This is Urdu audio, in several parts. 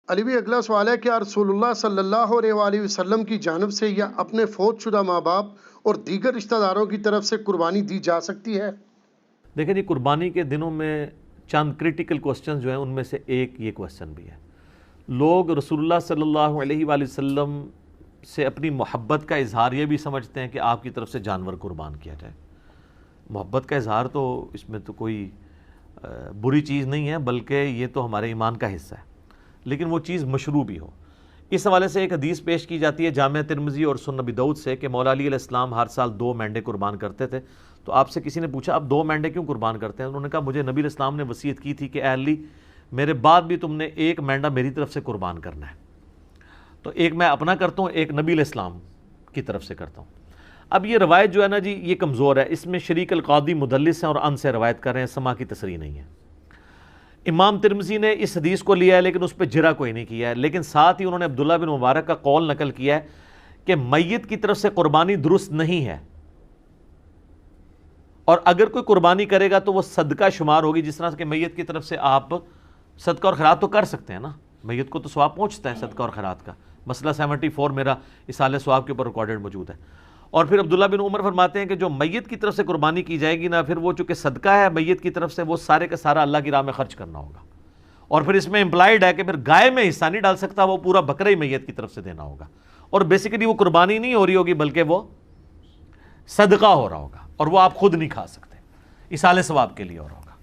علی بھی اگلا سوال ہے کہ رسول اللہ صلی اللہ علیہ وآلہ وسلم کی جانب سے یا اپنے فوت شدہ ماں باپ اور دیگر رشتہ داروں کی طرف سے قربانی دی جا سکتی ہے؟ دیکھیں جی، قربانی کے دنوں میں چند کرٹیکل کوسچنز جو ہیں ان میں سے ایک یہ کوسچن بھی ہے۔ لوگ رسول اللہ صلی اللہ علیہ وآلہ وسلم سے اپنی محبت کا اظہار یہ بھی سمجھتے ہیں کہ آپ کی طرف سے جانور قربان کیا جائے۔ محبت کا اظہار تو اس میں تو کوئی بری چیز نہیں ہے، بلکہ یہ تو ہمارے ایمان کا حصہ ہے، لیکن وہ چیز مشروع بھی ہو۔ اس حوالے سے ایک حدیث پیش کی جاتی ہے جامع ترمذی اور سنن ابی داؤد سے کہ مولا علی علیہ السلام ہر سال 2 مینڈے قربان کرتے تھے۔ تو آپ سے کسی نے پوچھا آپ 2 مینڈے کیوں قربان کرتے ہیں؟ انہوں نے کہا مجھے نبی علیہ السلام نے وصیت کی تھی کہ اے علی میرے بعد بھی تم نے 1 مینڈا میری طرف سے قربان کرنا ہے، تو ایک میں اپنا کرتا ہوں، ایک نبی علیہ السلام کی طرف سے کرتا ہوں۔ اب یہ روایت جو ہے نا جی یہ کمزور ہے، اس میں شریک القاضی مدلس ہیں اور ان سے روایت کر رہے ہیں، سما کی تصریح نہیں ہے۔ امام ترمذی نے اس حدیث کو لیا ہے لیکن اس پہ جرا کوئی نہیں کیا ہے، لیکن ساتھ ہی انہوں نے عبداللہ بن مبارک کا قول نقل کیا ہے کہ میت کی طرف سے قربانی درست نہیں ہے، اور اگر کوئی قربانی کرے گا تو وہ صدقہ شمار ہوگی، جس طرح کہ میت کی طرف سے آپ صدقہ اور خیرات تو کر سکتے ہیں نا، میت کو تو ثواب پہنچتا ہے صدقہ اور خیرات کا۔ مسئلہ 74 میرا اصالہ ثواب کے اوپر ریکارڈڈ موجود ہے۔ اور پھر عبداللہ بن عمر فرماتے ہیں کہ جو میت کی طرف سے قربانی کی جائے گی نا، پھر وہ چونکہ صدقہ ہے میت کی طرف سے، وہ سارے کا سارا اللہ کی راہ میں خرچ کرنا ہوگا، اور پھر اس میں امپلائڈ ہے کہ پھر گائے میں حصہ نہیں ڈال سکتا، وہ پورا بکرا ہی میت کی طرف سے دینا ہوگا، اور بیسیکلی وہ قربانی نہیں ہو رہی ہوگی بلکہ وہ صدقہ ہو رہا ہوگا، اور وہ آپ خود نہیں کھا سکتے، اصالہ ثواب کے لیے ہو رہا ہوگا۔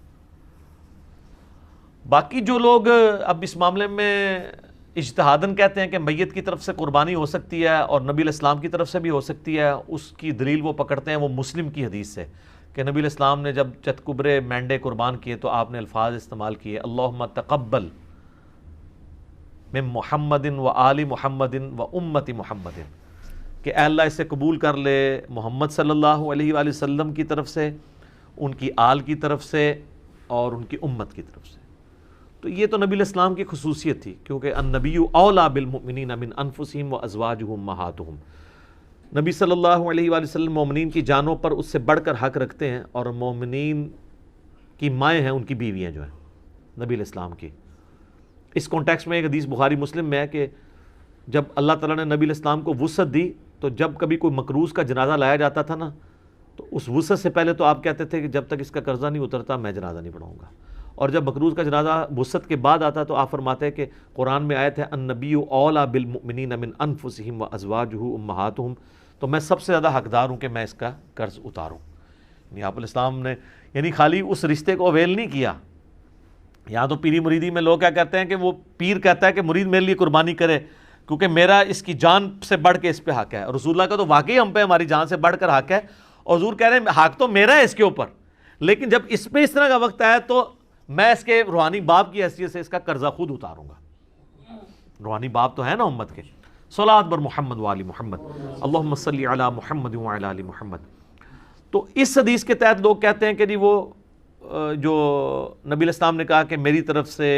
باقی جو لوگ اب اس معاملے میں اجتہاداً کہتے ہیں کہ میت کی طرف سے قربانی ہو سکتی ہے اور نبی علیہ السلام کی طرف سے بھی ہو سکتی ہے، اس کی دلیل وہ پکڑتے ہیں وہ مسلم کی حدیث سے کہ نبی علیہ السلام نے جب چتکبرے مینڈے قربان کیے تو آپ نے الفاظ استعمال کیے اللہم تقبل من محمد و آل محمد و امت محمد، کہ اے اللہ اسے قبول کر لے محمد صلی اللہ علیہ وآلہ وسلم کی طرف سے، ان کی آل کی طرف سے اور ان کی امت کی طرف سے۔ تو یہ تو نبی علیہ السلام کی خصوصیت تھی، کیونکہ النبی اولیٰ بالمؤمنین من انفسہم و ازواجہم امہاتہم، نبی صلی اللہ علیہ وآلہ وسلم مومنین کی جانوں پر اس سے بڑھ کر حق رکھتے ہیں، اور مومنین کی مائیں ہیں ان کی بیویاں جو ہیں نبی علیہ السلام کی۔ اس کانٹیکسٹ میں ایک حدیث بخاری مسلم میں ہے کہ جب اللہ تعالیٰ نے نبی علیہ السلام کو وسعت دی تو جب کبھی کوئی مقروض کا جنازہ لایا جاتا تھا نا، تو اس وسعت سے پہلے تو آپ کہتے تھے کہ جب تک اس کا قرضہ نہیں اترتا میں جنازہ نہیں پڑھاؤں گا، اور جب مقروض کا جنازہ وسعت کے بعد آتا تو آپ فرماتے ہیں کہ قرآن میں آیت ہے النبی اولیٰ بالمؤمنین من انفسہم و ازواجہ امہاتہم، تو میں سب سے زیادہ حقدار ہوں کہ میں اس کا قرض اتاروں۔ یعنی آپ علیہ السلام نے یعنی خالی اس رشتے کو اویل نہیں کیا۔ یہاں تو پیری مریدی میں لوگ کیا کہتے ہیں کہ وہ پیر کہتا ہے کہ مرید میرے لیے قربانی کرے کیونکہ میرا اس کی جان سے بڑھ کے اس پہ حق ہے، اور رسول اللہ کا تو واقعی ہم پہ ہماری جان سے بڑھ کر حق ہے، اور حضور کہہ رہے ہیں حق تو میرا ہے اس کے اوپر، لیکن جب اس پہ اس طرح کا وقت آیا تو میں اس کے روحانی باپ کی حیثیت سے اس کا قرضہ خود اتاروں گا۔ روحانی باپ تو ہے نا امت کے۔ صلاۃ بر محمد و آل محمد، اللہم صلی علی محمد و علی آل محمد۔ تو اس حدیث کے تحت لوگ کہتے ہیں کہ جی وہ جو نبی علیہ السلام نے کہا کہ میری طرف سے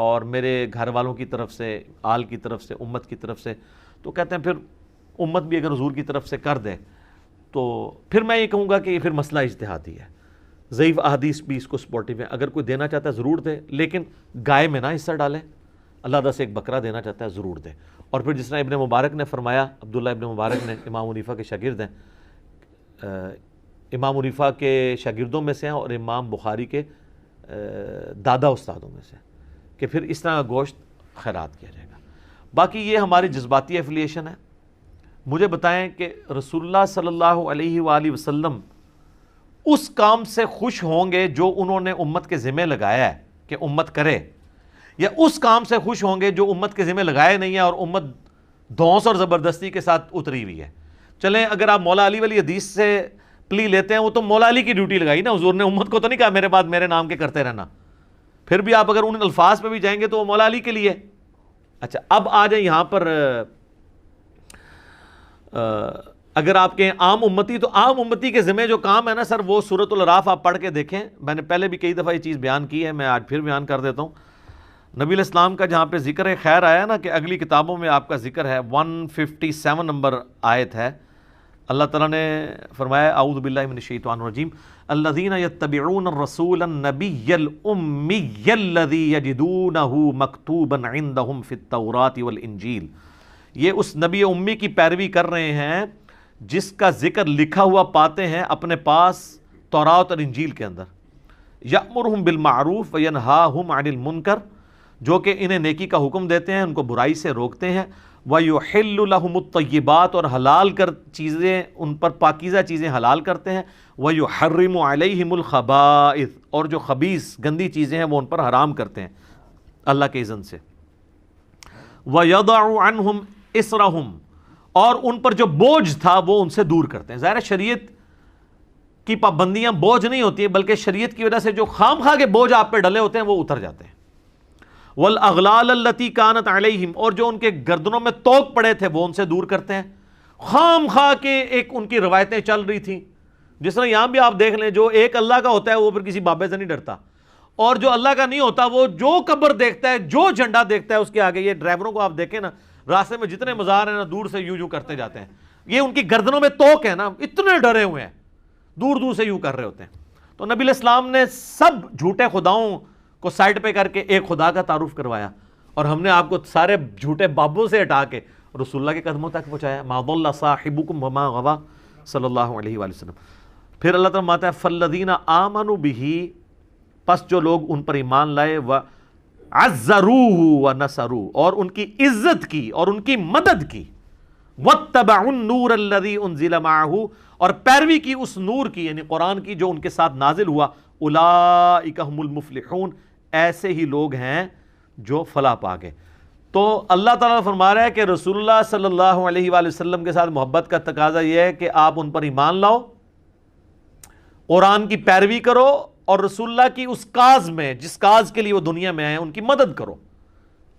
اور میرے گھر والوں کی طرف سے، آل کی طرف سے، امت کی طرف سے، تو کہتے ہیں پھر امت بھی اگر حضور کی طرف سے کر دے تو پھر میں یہ کہوں گا کہ یہ پھر مسئلہ اجتہادی ہے، ضعیف احادیث بھی اس کو سپورٹیو ہے، اگر کوئی دینا چاہتا ہے ضرور دے، لیکن گائے میں نہ حصہ ڈالیں، اللہ سے ایک بکرا دینا چاہتا ہے ضرور دے۔ اور پھر جس طرح ابن مبارک نے فرمایا، عبداللہ ابن مبارک نے امام حنیفہ کے شاگرد ہیں، امام حنیفہ کے شاگردوں میں سے ہیں اور امام بخاری کے دادا استادوں میں سے، کہ پھر اس طرح کا گوشت خیرات کیا جائے گا۔ باقی یہ ہماری جذباتی ایفیلیشن ہے۔ مجھے بتائیں کہ رسول اللہ صلی اللہ علیہ وآلہ وسلم اس کام سے خوش ہوں گے جو انہوں نے امت کے ذمہ لگایا ہے کہ امت کرے، یا اس کام سے خوش ہوں گے جو امت کے ذمہ لگائے نہیں ہے اور امت دھونس اور زبردستی کے ساتھ اتری ہوئی ہے؟ چلیں اگر آپ مولا علی والی حدیث سے پلی لیتے ہیں، وہ تو مولا علی کی ڈیوٹی لگائی نا، حضور نے امت کو تو نہیں کہا میرے بعد میرے نام کے کرتے رہنا، پھر بھی آپ اگر ان الفاظ پہ بھی جائیں گے تو وہ مولا علی کے لیے۔ اچھا اب آ جائیں یہاں پر، اگر آپ کہیں عام امتی، تو عام امتی کے ذمہ جو کام ہے نا سر، وہ سورۃ الاعراف آپ پڑھ کے دیکھیں، میں نے پہلے بھی کئی دفعہ یہ چیز بیان کی ہے، میں آج پھر بیان کر دیتا ہوں۔ نبی علیہ السلام کا جہاں پہ ذکر خیر آیا نا کہ اگلی کتابوں میں آپ کا ذکر ہے، 157 نمبر آیت ہے، اللہ تعالیٰ نے فرمایا اعوذ باللہ من الشیطان الرجیم الذین یتبعون الرسول النبی الامی الذی یجدونہ مکتوبا عندہم فی التوراۃ والانجیل، یہ اس نبی امی کی پیروی کر رہے ہیں جس کا ذکر لکھا ہوا پاتے ہیں اپنے پاس تورات اور انجیل کے اندر، یأمرہم بالمعروف وینہاہم عن المنکر، جو کہ انہیں نیکی کا حکم دیتے ہیں، ان کو برائی سے روکتے ہیں، وَيُحِلُّ لَهُمُ الطَّيِّبَاتِ، اور حلال کر چیزیں ان پر پاکیزہ چیزیں حلال کرتے ہیں، وَيُحَرِّمُ عَلَيْهِمُ الْخَبَائِث، اور جو خبیث گندی چیزیں ہیں وہ ان پر حرام کرتے ہیں اللہ کے اذن سے، وَيَضَعُ عَنْهُمْ إِسْرَهُمْ، اور ان پر جو بوجھ تھا وہ ان سے دور کرتے ہیں۔ ظاہر شریعت کی پابندیاں بوجھ نہیں ہوتی ہیں، بلکہ شریعت کی وجہ سے جو خام خواہ کے بوجھ آپ پہ ڈلے ہوتے ہیں وہ اتر جاتے ہیں۔ والاغلال التي كانت عليهم، اور جو ان کے گردنوں میں توق پڑے تھے وہ ان سے دور کرتے ہیں۔ خام خواہ کے ایک ان کی روایتیں چل رہی تھیں، جس طرح یہاں بھی آپ دیکھ لیں، جو ایک اللہ کا ہوتا ہے وہ پھر کسی بابے سے نہیں ڈرتا، اور جو اللہ کا نہیں ہوتا وہ جو قبر دیکھتا ہے، جو جھنڈا دیکھتا ہے اس کے آگے، یہ ڈرائیوروں کو آپ دیکھیں نا، راستے میں جتنے مزار ہیں نا دور سے یوں کرتے جاتے ہیں، یہ ان کی گردنوں میں توق ہے نا، اتنے ڈرے ہوئے ہیں، دور دور سے یوں کر رہے ہوتے ہیں۔ تو نبی علیہ السلام نے سب جھوٹے خداؤں کو سائڈ پہ کر کے ایک خدا کا تعارف کروایا، اور ہم نے آپ کو سارے جھوٹے بابوں سے ہٹا کے رسول اللہ کے قدموں تک پہنچایا۔ ما ضل صاحبکم وما غوی صلی اللہ علیہ وآلہ وسلم۔ پھر اللہ تعالیٰ فرماتا ہے فالذین آمنوا بہ، پس جو لوگ ان پر ایمان لائے، وعزروہ ونصروہ، اور ان کی عزت کی اور ان کی مدد کی، واتبعوا النور الذی انزل معہ، اور پیروی کی اس نور کی یعنی قرآن کی جو ان کے ساتھ نازل ہوا، اولئک هم المفلحون، ایسے ہی لوگ ہیں جو فلاح پا گئے۔ تو اللہ تعالیٰ فرما رہا ہے کہ رسول اللہ صلی اللہ علیہ وآلہ وسلم کے ساتھ محبت کا تقاضا یہ ہے کہ آپ ان پر ایمان لاؤ، قرآن کی پیروی کرو، اور رسول اللہ کی اس کاز میں جس کاز کے لیے وہ دنیا میں آئے ان کی مدد کرو۔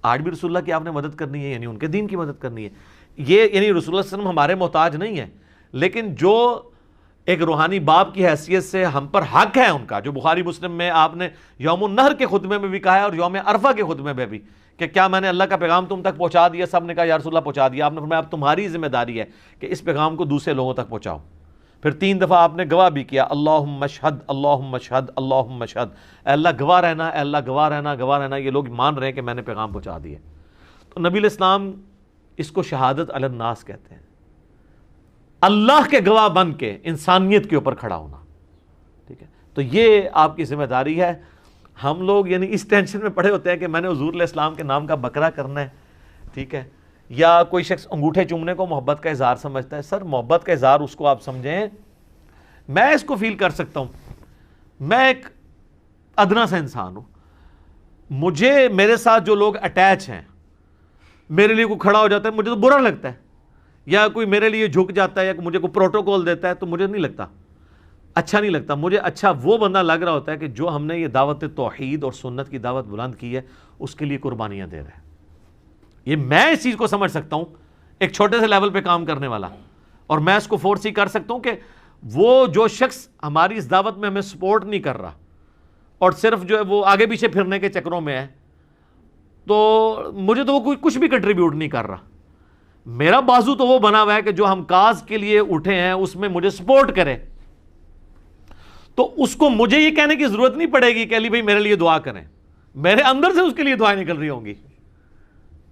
آج بھی رسول اللہ کی آپ نے مدد کرنی ہے، یعنی ان کے دین کی مدد کرنی ہے۔ یہ یعنی رسول اللہ صلی اللہ علیہ وسلم ہمارے محتاج نہیں ہے، لیکن جو ایک روحانی باپ کی حیثیت سے ہم پر حق ہے ان کا، جو بخاری مسلم میں آپ نے یوم النحر کے خطبے میں بھی کہا ہے اور یوم عرفہ کے خطبے میں بھی، کہ کیا میں نے اللہ کا پیغام تم تک پہنچا دیا؟ سب نے کہا یا رسول اللہ پہنچا دیا۔ آپ نے فرمایا اب تمہاری ذمہ داری ہے کہ اس پیغام کو دوسرے لوگوں تک پہنچاؤ۔ پھر 3 دفعہ آپ نے گواہ بھی کیا، اللہم اشہد اللہم اشہد اللہم اشہد، اے اللہ گواہ رہنا، اے اللہ گواہ رہنا، گواہ رہنا، یہ لوگ مان رہے ہیں کہ میں نے پیغام پہنچا دیا۔ تو نبی علیہ السلام اس کو شہادت علی الناس کہتے ہیں، اللہ کے گواہ بن کے انسانیت کے اوپر کھڑا ہونا، ٹھیک ہے؟ تو یہ آپ کی ذمہ داری ہے۔ ہم لوگ یعنی اس ٹینشن میں پڑے ہوتے ہیں کہ میں نے حضور علیہ السلام کے نام کا بکرا کرنا ہے، ٹھیک ہے؟ یا کوئی شخص انگوٹھے چومنے کو محبت کا اظہار سمجھتا ہے۔ سر محبت کا اظہار اس کو آپ سمجھیں، میں اس کو فیل کر سکتا ہوں، میں ایک ادنا سا انسان ہوں، مجھے میرے ساتھ جو لوگ اٹیچ ہیں، میرے لیے کوئی کھڑا ہو جاتا ہے مجھے تو برا لگتا ہے، یا کوئی میرے لیے جھک جاتا ہے یا مجھے کوئی پروٹوکول دیتا ہے تو مجھے نہیں لگتا، اچھا نہیں لگتا۔ مجھے اچھا وہ بندہ لگ رہا ہوتا ہے کہ جو ہم نے یہ دعوت توحید اور سنت کی دعوت بلند کی ہے اس کے لیے قربانیاں دے رہا ہے۔ یہ میں اس چیز کو سمجھ سکتا ہوں، ایک چھوٹے سے لیول پہ کام کرنے والا، اور میں اس کو فورس ہی کر سکتا ہوں کہ وہ جو شخص ہماری اس دعوت میں ہمیں سپورٹ نہیں کر رہا اور صرف جو ہے وہ آگے پیچھے پھرنے کے چکروں میں ہے، تو مجھے تو وہ کوئی کچھ بھی کنٹریبیوٹ نہیں کر رہا۔ میرا بازو تو وہ بنا ہوا ہے کہ جو ہم کاز کے لیے اٹھے ہیں اس میں مجھے سپورٹ کرے، تو اس کو مجھے یہ کہنے کی ضرورت نہیں پڑے گی کہ علی بھائی میرے لیے دعا کریں، میرے اندر سے اس کے لیے دعائیں نکل رہی ہوں گی۔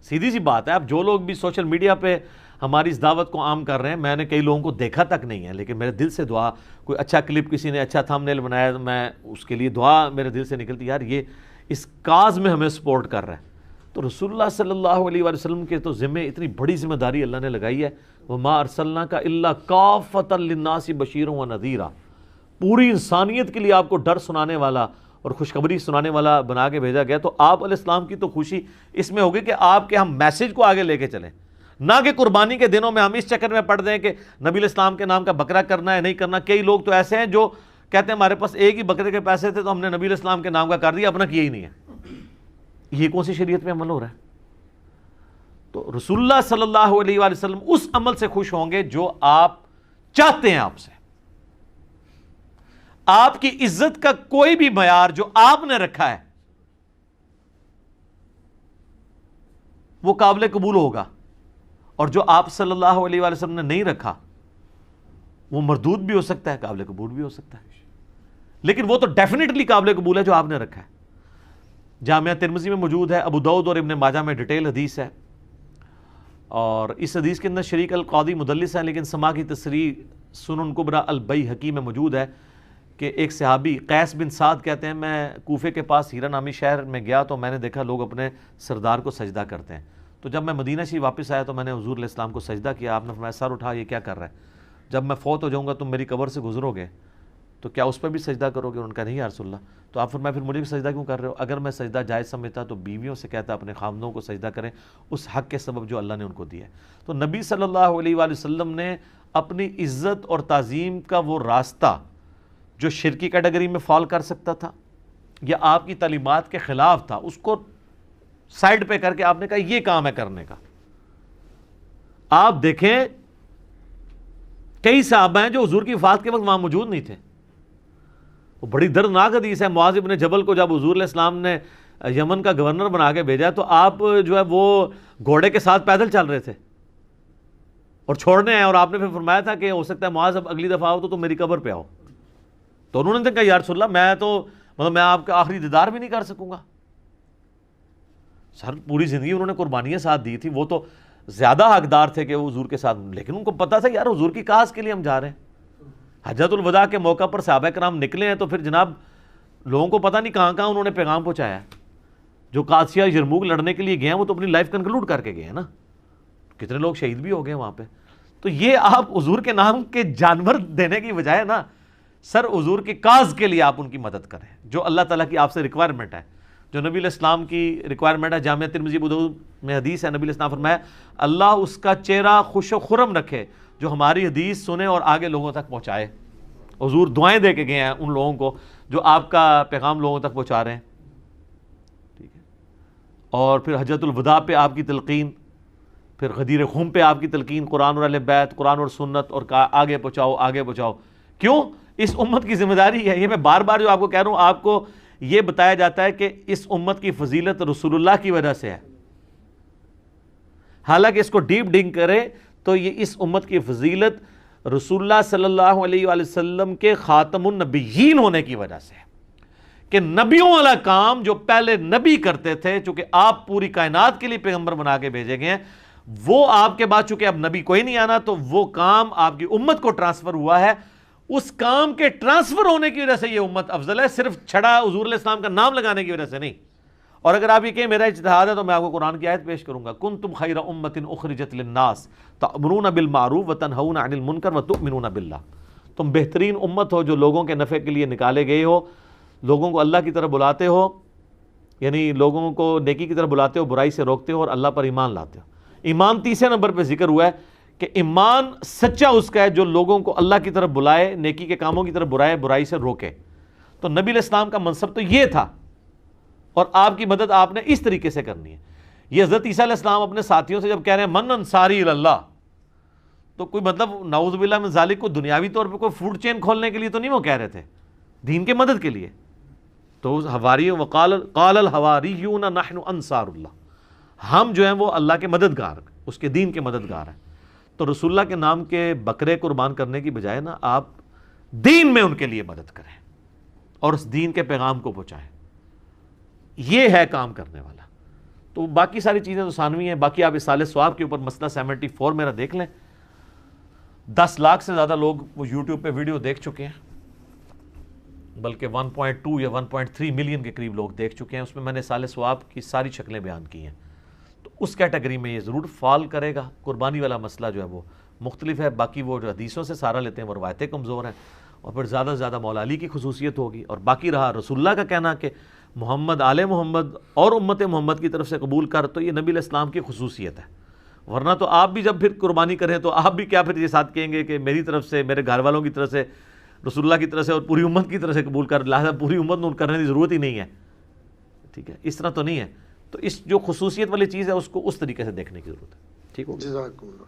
سیدھی سی بات ہے۔ اب جو لوگ بھی سوشل میڈیا پہ ہماری اس دعوت کو عام کر رہے ہیں، میں نے کئی لوگوں کو دیکھا تک نہیں ہے، لیکن میرے دل سے دعا، کوئی اچھا کلپ کسی نے اچھا تھمبنیل بنایا، میں اس کے لیے دعا میرے دل سے نکلتی، یار یہ اس کاز میں ہمیں سپورٹ کر رہا ہے۔ تو رسول اللہ صلی اللہ علیہ وآلہ وسلم کے تو ذمہ اتنی بڑی ذمہ داری اللہ نے لگائی ہے، وَمَا أَرْسَلْنَاكَ إِلَّا كَافَّةً لِلنَّاسِ بَشِيرًا وَنَذِيرًا، پوری انسانیت کے لیے آپ کو ڈر سنانے والا اور خوشخبری سنانے والا بنا کے بھیجا گیا۔ تو آپ علیہ السلام کی تو خوشی اس میں ہوگی کہ آپ کے ہم میسج کو آگے لے کے چلیں، نہ کہ قربانی کے دنوں میں ہم اس چکر میں پڑ دیں کہ نبی علیہ السلام کے نام کا بکرا کرنا ہے نہیں کرنا۔ کئی لوگ تو ایسے ہیں جو کہتے ہیں ہمارے پاس ایک ہی بکرے کے پیسے تھے تو ہم نے نبی علیہ السلام کے نام کا کر دیا، اپنا کیا ہی نہیں ہے۔ یہ کون سی شریعت میں عمل ہو رہا ہے؟ تو رسول اللہ صلی اللہ علیہ وآلہ وسلم اس عمل سے خوش ہوں گے جو آپ چاہتے ہیں آپ سے۔ آپ کی عزت کا کوئی بھی معیار جو آپ نے رکھا ہے وہ قابل قبول ہوگا، اور جو آپ صلی اللہ علیہ وآلہ وسلم نے نہیں رکھا وہ مردود بھی ہو سکتا ہے، قابل قبول بھی ہو سکتا ہے، لیکن وہ تو ڈیفینیٹلی قابل قبول ہے جو آپ نے رکھا ہے۔ جامعہ ترمذی میں موجود ہے، ابو داؤد اور ابن ماجہ میں ڈیٹیل حدیث ہے، اور اس حدیث کے اندر شریک القاضی مدلس ہے، لیکن سما کی تصریح سنن کبریٰ البیہقی میں موجود ہے کہ ایک صحابی قیس بن سعد کہتے ہیں میں کوفے کے پاس ہیرا نامی شہر میں گیا تو میں نے دیکھا لوگ اپنے سردار کو سجدہ کرتے ہیں، تو جب میں مدینہ شریف واپس آیا تو میں نے حضور علیہ السلام کو سجدہ کیا، آپ نے فرمایا سر اٹھا، یہ کیا کر رہا ہے؟ جب میں فوت ہو جاؤں گا تم میری قبر سے گزرو گے تو کیا اس پہ بھی سجدہ کرو گے؟ ان کا نہیں یا رسول اللہ۔ تو آپ فرمایا پھر مجھے بھی سجدہ کیوں کر رہے ہو؟ اگر میں سجدہ جائز سمجھتا تو بیویوں سے کہتا اپنے خامدوں کو سجدہ کریں اس حق کے سبب جو اللہ نے ان کو دیا ہے۔ تو نبی صلی اللہ علیہ وآلہ وسلم نے اپنی عزت اور تعظیم کا وہ راستہ جو شرکی کیٹیگری میں فال کر سکتا تھا یا آپ کی تعلیمات کے خلاف تھا، اس کو سائڈ پہ کر کے آپ نے کہا یہ کام ہے کرنے کا۔ آپ دیکھیں کئی صحابہ ہیں جو حضور کی وفات کے وقت وہاں موجود نہیں تھے، وہ بڑی دردناک حدیث ہے۔ معاذ بن جبل کو جب حضور علیہ السلام نے یمن کا گورنر بنا کے بھیجا تو آپ جو ہے وہ گھوڑے کے ساتھ پیدل چل رہے تھے اور چھوڑنے آئے، اور آپ نے پھر فرمایا تھا کہ ہو سکتا ہے معاذ اب اگلی دفعہ آؤ تو تم میری قبر پہ آؤ، تو انہوں نے کہا یا رسول اللہ میں تو میں آپ کا آخری دیدار بھی نہیں کر سکوں گا۔ سر پوری زندگی انہوں نے قربانیاں ساتھ دی تھی، وہ تو زیادہ حقدار تھے کہ وہ حضور کے ساتھ، لیکن ان کو پتا تھا یار حضور کی کاز کے لیے ہم جا رہے ہیں۔ حجۃ الوداع کے موقع پر صحابہ کرام نکلے ہیں تو پھر جناب لوگوں کو پتہ نہیں کہاں کہاں انہوں نے پیغام پہنچایا ہے۔ جو قادسیہ یرموک لڑنے کے لیے گئے ہیں وہ تو اپنی لائف کنکلوڈ کر کے گئے ہیں نا، کتنے لوگ شہید بھی ہو گئے وہاں پہ۔ تو یہ آپ حضور کے نام کے جانور دینے کی بجائے نا سر حضور کی کاز کے لیے آپ ان کی مدد کریں، جو اللہ تعالیٰ کی آپ سے ریکوائرمنٹ ہے، جو نبی علیہ السلام کی ریکوائرمنٹ ہے۔ جامعہ ترمذی ابو داؤد میں حدیث ہے، نبی علیہ السلام فرمایا اللہ اس کا چہرہ خوش و خرم رکھے جو ہماری حدیث سنے اور آگے لوگوں تک پہنچائے۔ حضور دعائیں دے کے گئے ہیں ان لوگوں کو جو آپ کا پیغام لوگوں تک پہنچا رہے ہیں، ٹھیک ہے۔ اور پھر حجۃ الوداع پہ آپ کی تلقین، پھر غدیر خم پہ آپ کی تلقین، قرآن اور اہل بیت، قرآن اور سنت، اور آگے پہنچاؤ آگے پہنچاؤ۔ کیوں؟ اس امت کی ذمہ داری ہے۔ یہ میں بار بار جو آپ کو کہہ رہا ہوں، آپ کو یہ بتایا جاتا ہے کہ اس امت کی فضیلت رسول اللہ کی وجہ سے ہے، حالانکہ اس کو ڈیپ ڈنگ کرے تو یہ اس امت کی فضیلت رسول اللہ صلی اللہ علیہ وآلہ وسلم کے خاتم النبیین ہونے کی وجہ سے ہے، کہ نبیوں والا کام جو پہلے نبی کرتے تھے، چونکہ آپ پوری کائنات کے لیے پیغمبر بنا کے بھیجے گئے ہیں، وہ آپ کے بعد چونکہ اب نبی کوئی نہیں آنا تو وہ کام آپ کی امت کو ٹرانسفر ہوا ہے۔ اس کام کے ٹرانسفر ہونے کی وجہ سے یہ امت افضل ہے، صرف چھڑا حضور علیہ السلام کا نام لگانے کی وجہ سے نہیں۔ اور اگر آپ یہ کہیں میرا اجتہاد ہے تو میں آپ کو قرآن کی آیت پیش کروں گا، کنتم خیر امۃ اخرجت للناس تأمرون بالمعروف وتنہون عن المنکر وتؤمنون باللہ، تم بہترین امت ہو جو لوگوں کے نفع کے لیے نکالے گئے ہو، لوگوں کو اللہ کی طرف بلاتے ہو، یعنی لوگوں کو نیکی کی طرف بلاتے ہو، برائی سے روکتے ہو اور اللہ پر ایمان لاتے ہو۔ ایمان تیسرے نمبر پہ ذکر ہوا ہے کہ ایمان سچا اس کا ہے جو لوگوں کو اللہ کی طرف بلائے، نیکی کے کاموں کی طرف بلائے، برائی سے روکے۔ تو نبی علیہ السلام کا منصب تو یہ تھا، اور آپ کی مدد آپ نے اس طریقے سے کرنی ہے۔ یہ حضرت عیسیٰ علیہ السلام اپنے ساتھیوں سے جب کہہ رہے ہیں من انصاری اللہ، تو کوئی مطلب نعوذ باللہ من ذالک کو دنیاوی طور پہ کوئی فوڈ چین کھولنے کے لیے تو نہیں وہ کہہ رہے تھے، دین کے مدد کے لیے۔ تو حواریوں قال الحواریون نحن انصار اللہ، ہم جو ہیں وہ اللہ کے مددگار، اس کے دین کے مددگار ہیں۔ تو رسول اللہ کے نام کے بکرے قربان کرنے کی بجائے نا آپ دین میں ان کے لیے مدد کریں اور اس دین کے پیغام کو پہنچائیں، یہ ہے کام کرنے والا۔ تو باقی ساری چیزیں تو ثانوی ہیں، باقی آپ اصالہ ثواب کے اوپر مسئلہ 74 میرا دیکھ لیں، 10 لاکھ سے زیادہ لوگ وہ یوٹیوب پہ ویڈیو دیکھ چکے ہیں، بلکہ 1.2 یا 1.3 ملین کے قریب لوگ دیکھ چکے ہیں۔ اس میں میں نے اصالہ ثواب کی ساری شکلیں بیان کی ہیں، تو اس کیٹیگری میں یہ ضرور فال کرے گا۔ قربانی والا مسئلہ جو ہے وہ مختلف ہے، باقی وہ جو حدیثوں سے سہارا لیتے ہیں وہ روایتیں کمزور ہیں، اور پھر زیادہ سے زیادہ مولا علی کی خصوصیت ہوگی، اور باقی رہا رسول اللہ کا کہنا کہ محمد آل محمد اور امت محمد کی طرف سے قبول کر، تو یہ نبی علیہ السلام کی خصوصیت ہے۔ ورنہ تو آپ بھی جب پھر قربانی کریں تو آپ بھی کیا پھر یہ ساتھ کہیں گے کہ میری طرف سے، میرے گھر والوں کی طرف سے، رسول اللہ کی طرف سے اور پوری امت کی طرف سے قبول کر، لہٰذا پوری امت نے کرنے کی ضرورت ہی نہیں ہے، ٹھیک ہے، اس طرح تو نہیں ہے۔ تو اس جو خصوصیت والی چیز ہے اس کو اس طریقے سے دیکھنے کی ضرورت ہے، ٹھیک ہو گیا۔ جزاکم اللہ۔